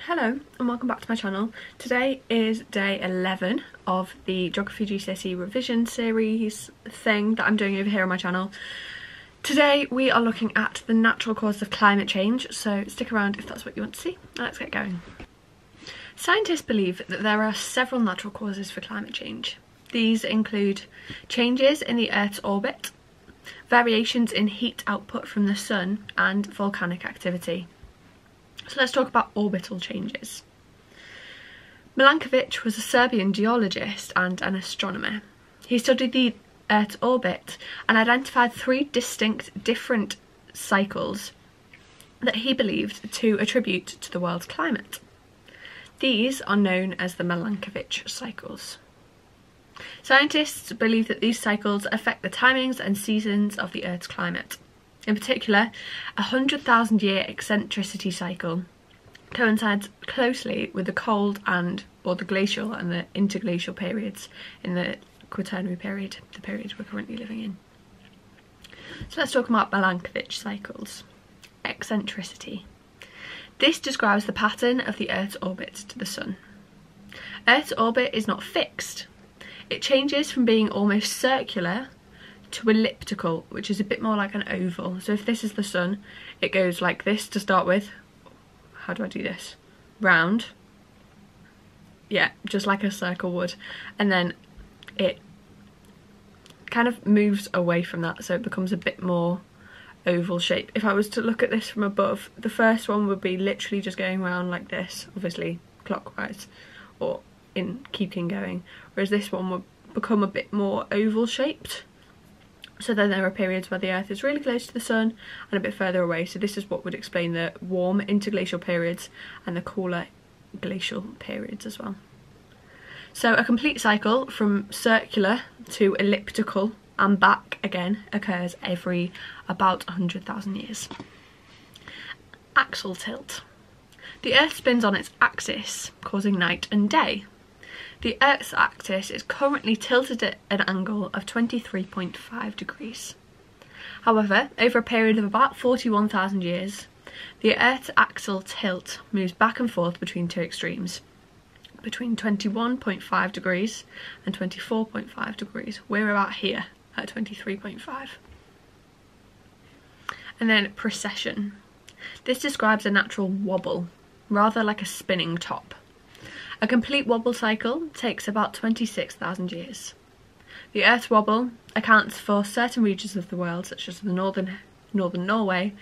Hello and welcome back to my channel. Today is day 11 of the Geography GCSE Revision series thing that I'm doing over here on my channel. Today we are looking at the natural causes of climate change, so stick around if that's what you want to see. Let's get going. Scientists believe that there are several natural causes for climate change. These include changes in the Earth's orbit, variations in heat output from the sun, and volcanic activity. So let's talk about orbital changes. Milankovitch was a Serbian geologist and an astronomer. He studied the Earth's orbit and identified three distinct different cycles that he believed to attribute to the world's climate. These are known as the Milankovitch cycles. Scientists believe that these cycles affect the timings and seasons of the Earth's climate. In particular, a 100,000-year eccentricity cycle coincides closely with the cold or the glacial and the interglacial periods in the Quaternary period, the period we're currently living in. So let's talk about Milankovitch cycles. Eccentricity. This describes the pattern of the Earth's orbit to the sun. Earth's orbit is not fixed. It changes from being almost circular to elliptical, which is a bit more like an oval. So if this is the sun, it goes like this to start with. How do I do this? Round. Yeah, just like a circle would. And then it kind of moves away from that, so it becomes a bit more oval shape. If I was to look at this from above, the first one would be literally just going around like this, obviously clockwise, or in keeping going. Whereas this one would become a bit more oval shaped. So then there are periods where the Earth is really close to the sun and a bit further away. So this is what would explain the warm interglacial periods and the cooler glacial periods as well. So a complete cycle from circular to elliptical and back again occurs every about 100,000 years. Axial tilt. The Earth spins on its axis, causing night and day. The Earth's axis is currently tilted at an angle of 23.5 degrees. However, over a period of about 41,000 years, the Earth's axial tilt moves back and forth between two extremes, between 21.5 degrees and 24.5 degrees. We're about here at 23.5. And then precession. This describes a natural wobble, rather like a spinning top. A complete wobble cycle takes about 26,000 years. The Earth's wobble accounts for certain regions of the world, such as the northern Norway,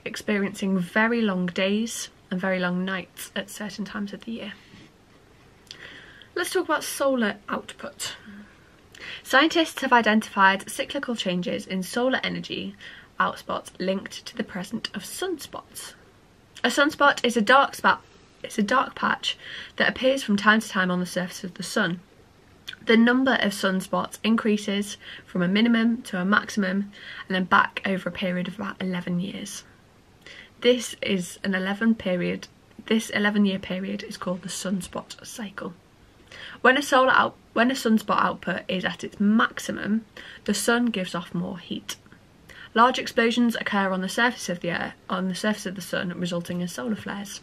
experiencing very long days and very long nights at certain times of the year. Let's talk about solar output. Scientists have identified cyclical changes in solar energy outspots linked to the presence of sunspots. A sunspot is a dark spot. It's a dark patch that appears from time to time on the surface of the sun. The number of sunspots increases from a minimum to a maximum and then back over a period of about 11 years. This is an 11-year period is called the sunspot cycle. When a sunspot output is at its maximum, the sun gives off more heat. Large explosions occur on the surface of the sun, resulting in solar flares.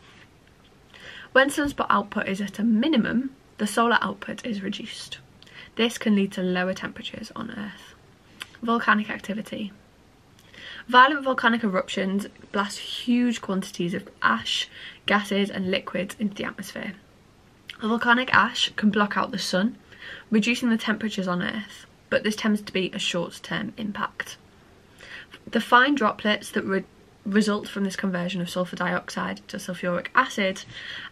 When sunspot output is at a minimum, the solar output is reduced. This can lead to lower temperatures on Earth. Volcanic activity. Violent volcanic eruptions blast huge quantities of ash, gases and liquids into the atmosphere. Volcanic ash can block out the sun, reducing the temperatures on Earth, but this tends to be a short-term impact. The fine droplets that result from this conversion of sulfur dioxide to sulfuric acid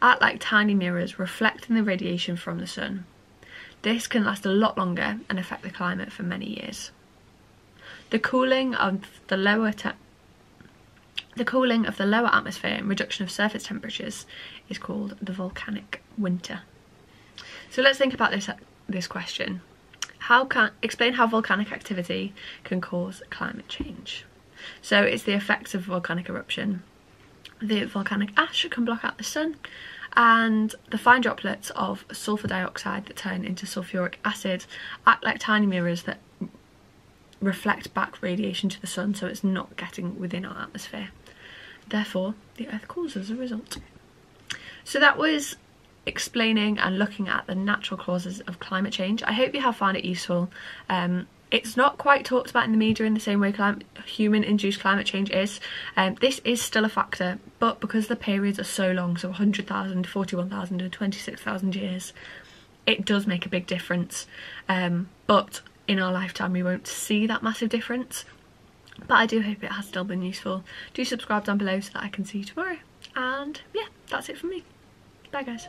act like tiny mirrors reflecting the radiation from the sun. This can last a lot longer and affect the climate for many years. The cooling of the lower atmosphere and reduction of surface temperatures is called the volcanic winter. So let's think about this question. Explain how volcanic activity can cause climate change. So it's the effects of volcanic eruption. The volcanic ash can block out the sun, and the fine droplets of sulfur dioxide that turn into sulfuric acid act like tiny mirrors that reflect back radiation to the sun, so it's not getting within our atmosphere. Therefore, the Earth cools as a result. So that was explaining and looking at the natural causes of climate change. I hope you have found it useful. It's not quite talked about in the media in the same way human-induced climate change is. This is still a factor, but because the periods are so long, so 100,000, 41,000 and 26,000 years, it does make a big difference. But in our lifetime we won't see that massive difference. But I do hope it has still been useful. Do subscribe down below so that I can see you tomorrow. And yeah, that's it from me. Bye guys.